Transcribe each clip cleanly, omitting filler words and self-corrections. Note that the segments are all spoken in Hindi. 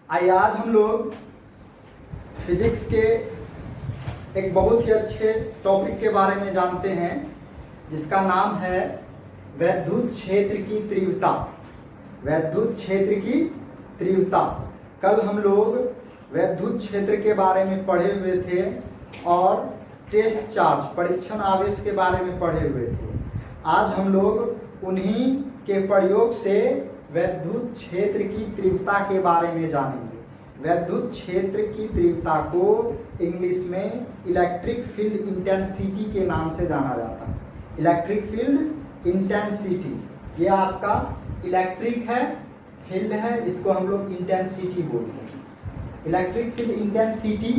आइए आज हम लोग फिजिक्स के एक बहुत ही अच्छे टॉपिक के बारे में जानते हैं जिसका नाम है वैद्युत क्षेत्र की तीव्रता। वैद्युत क्षेत्र की तीव्रता। कल हम लोग वैद्युत क्षेत्र के बारे में पढ़े हुए थे और टेस्ट चार्ज परीक्षण आवेश के बारे में पढ़े हुए थे। आज हम लोग उन्हीं के प्रयोग से वैद्युत क्षेत्र की तीव्रता के बारे में जानेंगे। वैद्युत क्षेत्र की तीव्रता को इंग्लिश में इलेक्ट्रिक फील्ड इंटेंसिटी के नाम से जाना जाता है। इलेक्ट्रिक फील्ड इंटेंसिटी, ये आपका इलेक्ट्रिक है, फील्ड है, इसको हम लोग इंटेंसिटी बोलते हैं। इलेक्ट्रिक फील्ड इंटेंसिटी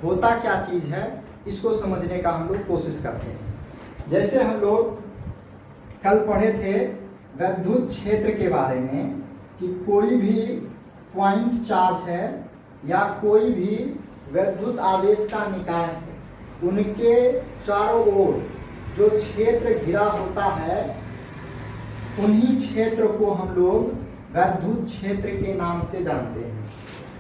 होता क्या चीज़ है, इसको समझने का हम लोग कोशिश करते हैं। जैसे हम लोग कल पढ़े थे वैद्युत क्षेत्र के बारे में कि कोई भी पॉइंट चार्ज है या कोई भी वैद्युत आवेश का निकाय है, उनके चारों ओर जो क्षेत्र घिरा होता है उन्हीं क्षेत्र को हम लोग वैद्युत क्षेत्र के नाम से जानते हैं।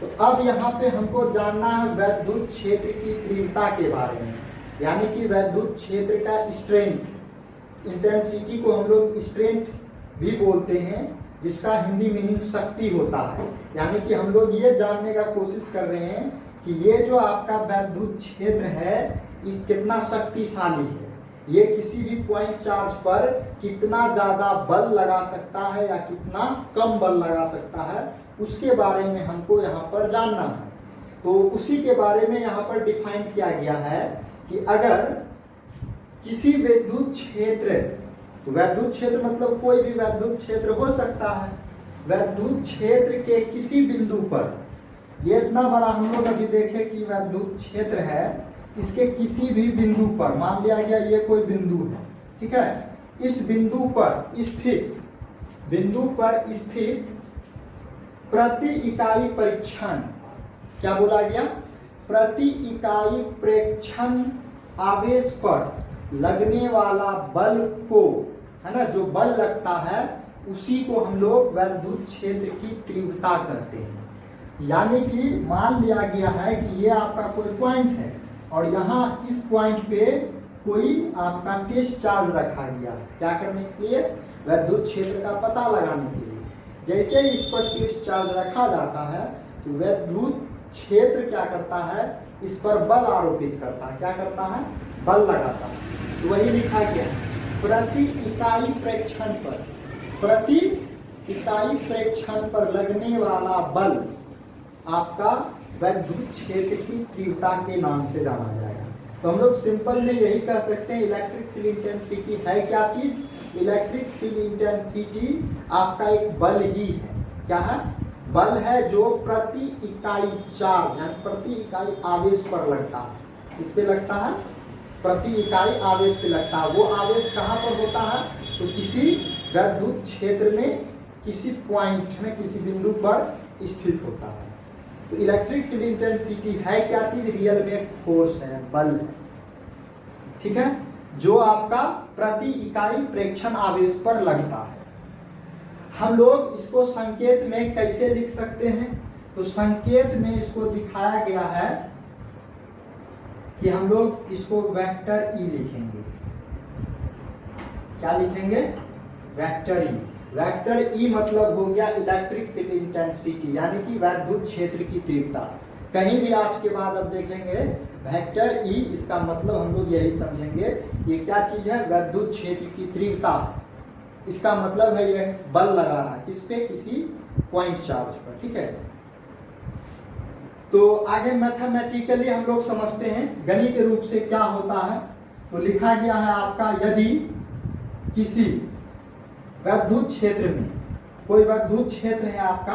तो अब यहाँ पे हमको जानना है वैद्युत क्षेत्र की तीव्रता के बारे में, यानी कि वैद्युत क्षेत्र का स्ट्रेंथ। इंटेंसिटी को हम लोग स्ट्रेंथ भी बोलते हैं, जिसका हिंदी मीनिंग शक्ति होता है। यानी कि हम लोग ये जानने का कोशिश कर रहे हैं कि ये जो आपका वैद्युत क्षेत्र है ये कितना शक्तिशाली है, ये किसी भी पॉइंट चार्ज पर कितना ज़्यादा बल लगा सकता है या कितना कम बल लगा सकता है, उसके बारे में हमको यहाँ पर जानना है। तो उसी के बारे में यहाँ पर डिफाइन किया गया है कि अगर किसी वैद्युत क्षेत्र, तो वैद्युत क्षेत्र मतलब कोई भी वैद्युत क्षेत्र हो सकता है, वैद्युत क्षेत्र के किसी बिंदु पर, ये इतना बड़ा हम लोग अभी देखे कि वैद्युत क्षेत्र है, इसके किसी भी बिंदु पर मान लिया गया ये कोई बिंदु है, ठीक है, इस बिंदु पर स्थित प्रति इकाई परीक्षण, क्या बोला गया, प्रति इकाई प्रेक्षण आवेश पर लगने वाला बल को, है ना, जो बल लगता है उसी को हम लोग वैद्युत क्षेत्र की तीव्रता कहते हैं। यानी कि मान लिया गया है कि ये आपका कोई पॉइंट है और यहाँ इस पॉइंट पे कोई आपका टेस्ट चार्ज रखा गया, क्या करने के लिए, वैद्युत क्षेत्र का पता लगाने के लिए। जैसे ही इस पर टेस्ट चार्ज रखा जाता है तो वैद्युत क्षेत्र क्या करता है, इस पर बल आरोपित करता है, क्या करता है, बल लगाता है। तो वही लिखा गया प्रति इकाई प्रेक्षण पर, प्रति इकाई प्रेक्षण पर लगने वाला बल आपका वैद्युत क्षेत्र की तीव्रता के नाम से जाना जाएगा। तो हम लोग सिंपल में यही कह सकते हैं इलेक्ट्रिक फील्ड इंटेंसिटी है क्या चीज, इलेक्ट्रिक फील्ड इंटेंसिटी आपका एक बल ही है। क्या है, बल है जो प्रति इकाई चार्ज यानी प्रति इकाई आवेश पर लगता है। इस पे लगता है, प्रति इकाई आवेश पे लगता है। वो आवेश कहाँ पर होता है, तो किसी वैद्युत क्षेत्र में किसी पॉइंट में किसी बिंदु पर स्थित होता है। तो इलेक्ट्रिक फील्ड इंटेंसिटी है क्या चीज, रियल में एक फोर्स है, बल है, ठीक है, जो आपका प्रति इकाई प्रेक्षण आवेश पर लगता है। हम लोग इसको संकेत में कैसे लिख सकते हैं, तो संकेत में इसको दिखाया गया है कि हम लोग इसको वेक्टर ई लिखेंगे। क्या लिखेंगे, वेक्टर ई। वेक्टर ई मतलब हो गया इलेक्ट्रिक फील्ड इंटेंसिटी, यानी कि वैद्युत क्षेत्र की तीव्रता। कहीं भी आज के बाद अब देखेंगे वेक्टर ई, इसका मतलब हम लोग यही समझेंगे ये क्या चीज है, वैद्युत क्षेत्र की तीव्रता। इसका मतलब है ये बल लगा रहा है किस पे, किसी पॉइंट चार्ज पर, ठीक है। तो आगे मैथमेटिकली हम लोग समझते हैं गणित रूप से क्या होता है। तो लिखा गया है आपका, यदि किसी वैद्युत क्षेत्र में, कोई वैद्युत क्षेत्र है आपका,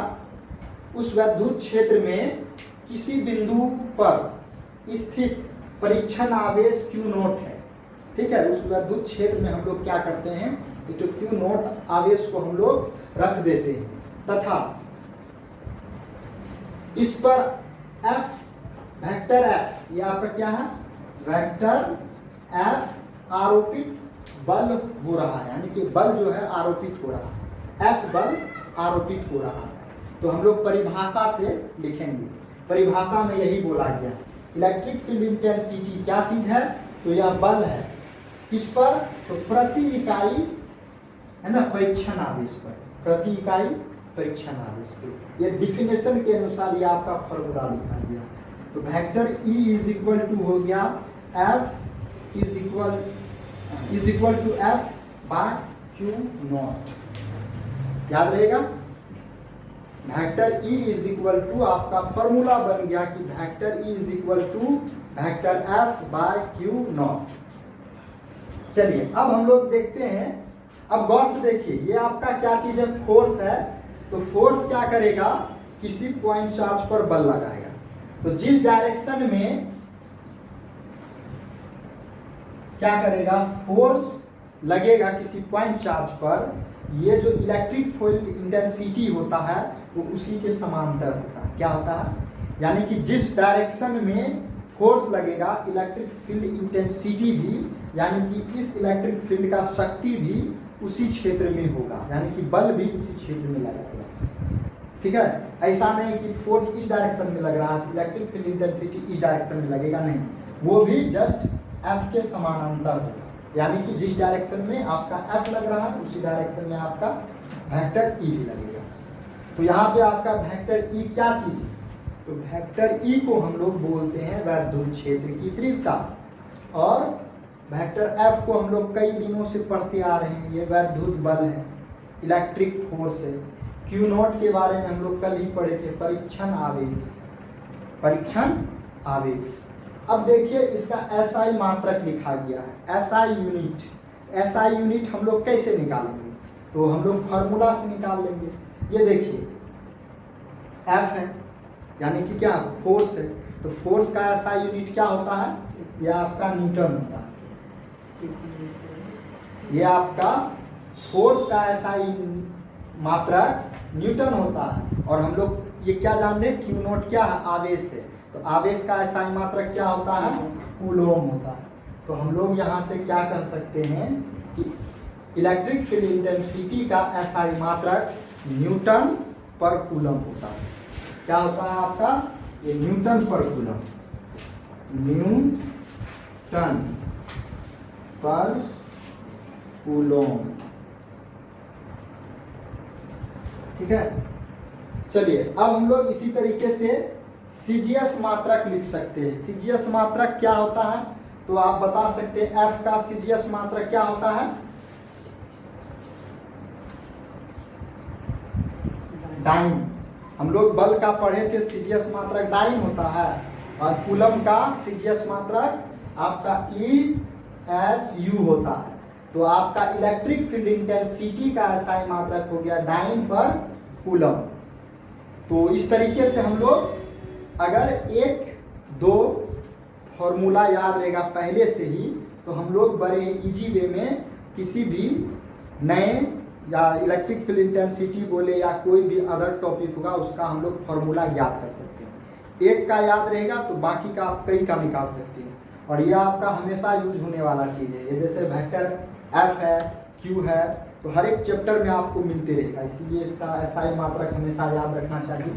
उस वैद्युत क्षेत्र में किसी बिंदु पर स्थित परीक्षण आवेश Q नोट है, ठीक है, उस वैद्युत क्षेत्र में हम लोग क्या करते हैं, तो Q नोट आवेश को हम लोग रख देते हैं तथा इस पर F, वेक्टर F, ये आपका क्या है, वेक्टर F आरोपित बल हो रहा है, यानी कि बल जो है आरोपित हो रहा है, F बल आरोपित हो रहा है। तो हम लोग परिभाषा से लिखेंगे। परिभाषा में यही बोला गया, इलेक्ट्रिक फील्ड इंटेंसिटी क्या चीज है, तो यह बल है। किस पर, तो प्रति इकाई है ना परीक्षण आवेश पर, प्रति इकाई परीक्षण आवेश पर। ये डिफिनेशन के अनुसार ये आपका फॉर्मूला लिखा गया। तो vector E is equal to हो गया F is equal to F by Q naught. याद रहेगा, vector E is equal to, आपका फॉर्मूला बन गया कि vector E is equal to vector F by Q naught. चलिए अब हम लोग देखते हैं, अब गौर से देखिए, ये आपका क्या चीज है, फोर्स है। तो फोर्स क्या करेगा, किसी पॉइंट चार्ज पर बल लगाएगा। तो जिस डायरेक्शन में क्या करेगा, फोर्स लगेगा किसी पॉइंट चार्ज पर, ये जो इलेक्ट्रिक फील्ड इंटेंसिटी होता है वो उसी के समांतर होता है। क्या होता है, यानी कि जिस डायरेक्शन में फोर्स लगेगा, इलेक्ट्रिक फील्ड इंटेंसिटी भी, यानी कि इस इलेक्ट्रिक फील्ड का शक्ति भी उसी क्षेत्र में होगा, यानी कि बल भी उसी क्षेत्र में लगेगा। ठीक है, ऐसा नहीं कि फोर्स इस डायरेक्शन में लग रहा है, इलेक्ट्रिक फील्ड इंटेंसिटी इस डायरेक्शन में लगेगा, नहीं, वो भी जस्ट F के समानांतर होगा। यानी कि जिस डायरेक्शन में आपका F लग रहा है उसी डायरेक्शन में आपका वेक्टर E भी लगेगा। तो यहाँ पे आपका वेक्टर E क्या चीज है, तो वेक्टर E को हम लोग बोलते हैं वैद्युत क्षेत्र की तीव्रता, और वेक्टर F को हम लोग कई दिनों से पढ़ते आ रहे हैं, ये वैद्युत बल है, इलेक्ट्रिक फोर्स है। Q नॉट के बारे में हम लोग कल ही पढ़े थे, परीक्षण आवेश, परीक्षण आवेश। अब देखिए इसका SI मात्रक लिखा गया है, SI यूनिट। SI यूनिट हम लोग कैसे निकालेंगे, तो हम लोग फॉर्मूला से निकाल लेंगे। ये देखिए F है, यानी कि क्या फोर्स है, तो फोर्स का SI यूनिट क्या होता है, यह आपका न्यूटन होता है। ये आपका फोर्स का SI मात्रक न्यूटन होता है। और हम लोग ये क्या जान रहे हैं, Q नॉट क्या है, आवेश है। तो आवेश का SI मात्रक क्या होता है, कूलोम होता है। तो हम लोग यहाँ से क्या कह सकते हैं कि इलेक्ट्रिक फील्ड इंटेंसिटी का SI मात्रक न्यूटन पर कूलम होता है। क्या होता है आपका, ये न्यूटन पर कूलम, न्यूटन पर कूलोम। ठीक है, चलिए अब हम लोग इसी तरीके से CGS मात्रक लिख सकते हैं। CGS मात्रक क्या होता है, तो आप बता सकते हैं F का CGS मात्रक क्या होता है, डाइन। हम लोग बल का पढ़े थे, CGS मात्रक डाइन होता है, और कूलम का CGS मात्रक आपका ESU होता है। तो आपका इलेक्ट्रिक फील्ड इंटेंसिटी का SI मात्रक हो गया डाइन पर कूलम। तो इस तरीके से हम लोग अगर एक दो फॉर्मूला याद रहेगा पहले से ही, तो हम लोग बड़े इजी वे में किसी भी नए या इलेक्ट्रिक फील्ड इंटेंसिटी बोले या कोई भी अदर टॉपिक होगा उसका हम लोग फॉर्मूला याद कर सकते हैं। एक का याद रहेगा तो बाकी का आप कई का निकाल सकते हैं, और ये आपका हमेशा यूज होने वाला चीज़ है। ये जैसे वेक्टर F है, Q है, तो हर एक चैप्टर में आपको मिलते रहेगा, इसीलिए इसका SI मात्रक हमेशा याद रखना चाहिए।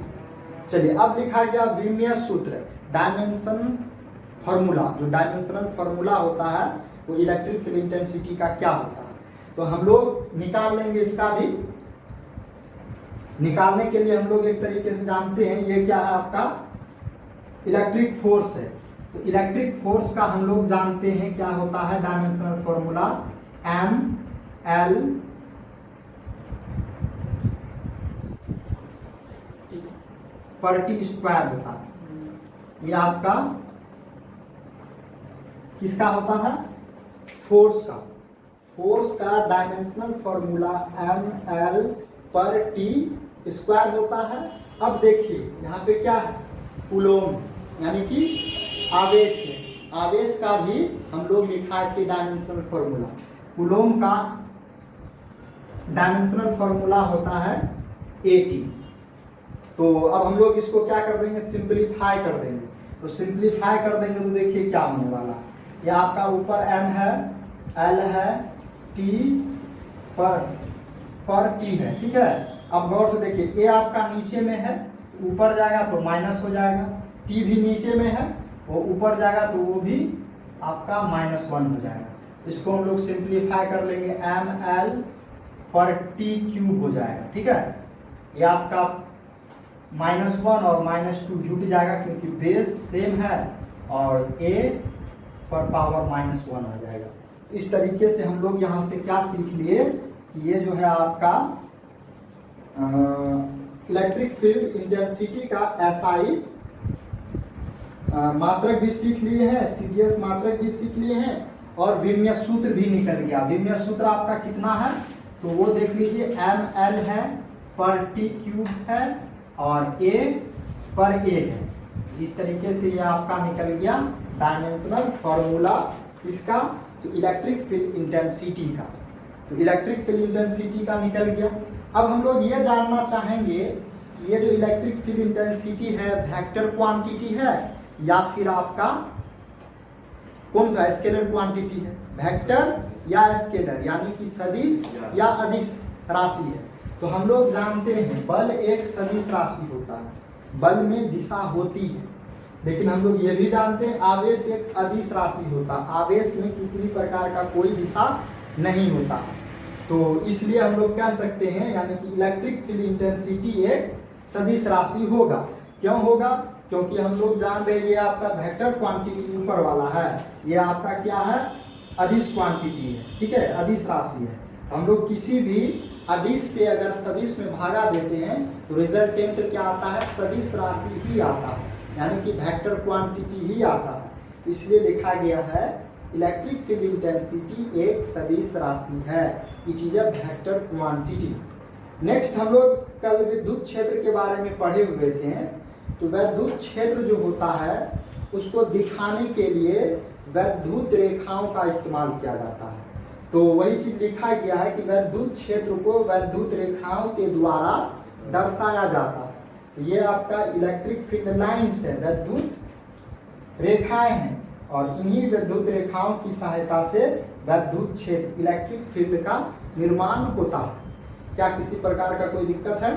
चलिए अब लिखा गया विमीय सूत्र, डायमेंशन फॉर्मूला। जो डायमेंशनल फॉर्मूला होता है वो इलेक्ट्रिक फील्ड इंटेंसिटी का क्या होता है, तो हम लोग निकाल लेंगे। इसका भी निकालने के लिए हम लोग एक तरीके से जानते हैं, ये क्या है आपका इलेक्ट्रिक फोर्स है। तो इलेक्ट्रिक फोर्स का हम लोग जानते हैं क्या होता है, डायमेंशनल फॉर्मूला ML पर टी स्क्वायर होता है। ये आपका किसका होता है, फोर्स का। फोर्स का डायमेंशनल फॉर्मूला ML पर टी स्क्वायर होता है। अब देखिए यहाँ पे क्या है, कूलोम, यानी कि आवेश है। आवेश का भी हम लोग लिखा है कि डायमेंशनल फॉर्मूला, कूलोम का डायमेंशनल फॉर्मूला होता है AT। तो अब हम लोग इसको क्या कर देंगे, सिंप्लीफाई कर देंगे। तो सिंप्लीफाई कर देंगे तो देखिए क्या होने वाला है, यह आपका ऊपर M है, L है, T पर T है, ठीक है। अब गौर से देखिए, ए आपका नीचे में है, ऊपर जाएगा तो माइनस हो जाएगा। टी भी नीचे में है, वो ऊपर जाएगा तो वो भी आपका -1 हो जाएगा। इसको हम लोग सिंप्लीफाई कर लेंगे, ml पर टी क्यूब हो जाएगा। ठीक है, ये आपका -1 और -2 जुट जाएगा क्योंकि बेस सेम है, और a पर पावर -1 आ जाएगा। इस तरीके से हम लोग यहाँ से क्या सीख लिए कि ये जो है आपका इलेक्ट्रिक फील्ड इंटेंसिटी का SI मात्रक भी सीख लिए हैं, CGS मात्रक भी सीख लिए हैं, और विमीय सूत्र भी निकल गया। विमीय सूत्र आपका कितना है तो वो देख लीजिए, ml है पर टी क्यूब है और a पर a है। इस तरीके से ये आपका निकल गया डायमेंशनल फॉर्मूला इसका, तो इलेक्ट्रिक फील्ड इंटेंसिटी का। तो इलेक्ट्रिक फील्ड इंटेंसिटी का निकल गया। अब हम लोग ये जानना चाहेंगे कि ये जो इलेक्ट्रिक फील्ड इंटेंसिटी है वेक्टर क्वांटिटी है या फिर आपका कौन सा स्केलर क्वांटिटी है, वेक्टर या स्केलर, यानी कि सदिश या अदिश राशि है। तो हम लोग जानते हैं बल एक सदिश राशि होता है, बल में दिशा होती है, लेकिन हम लोग ये भी जानते हैं आवेश एक अदिश राशि होता है, आवेश में किसी भी प्रकार का कोई दिशा नहीं होता। तो इसलिए हम लोग कह सकते हैं यानी कि इलेक्ट्रिक फील्ड इंटेंसिटी एक सदिश राशि होगा। क्यों होगा? क्योंकि हम लोग जान रहे हैं ये आपका वेक्टर क्वांटिटी ऊपर वाला है, ये आपका क्या है, अदिश क्वांटिटी है। ठीक है, अदिश राशि है। हम लोग किसी भी अदिश से अगर सदिश में भागा देते हैं तो रिजल्टेंट क्या आता है, सदिश राशि ही आता है, यानी कि वेक्टर क्वांटिटी ही आता है। इसलिए लिखा गया है इलेक्ट्रिक फील्ड इंटेंसिटी एक सदिश राशि है, it is a vector quantity. Next हम लोग कल विद्युत क्षेत्र के बारे में पढ़े हुए थे। तो विद्युत क्षेत्र जो होता है उसको दिखाने के लिए विद्युत रेखाओं का इस्तेमाल किया जाता है। तो वही चीज लिखा गया है कि विद्युत क्षेत्र को विद्युत रेखाओं के द्वारा दर्शाया जाता है। तो ये आपका इलेक्ट्रिक फील्ड लाइन्स है, विद्युत रेखाएं हैं, और इन्हीं विद्युत रेखाओं की सहायता से विद्युत क्षेत्र इलेक्ट्रिक फील्ड का निर्माण होता है। क्या किसी प्रकार का कोई दिक्कत है?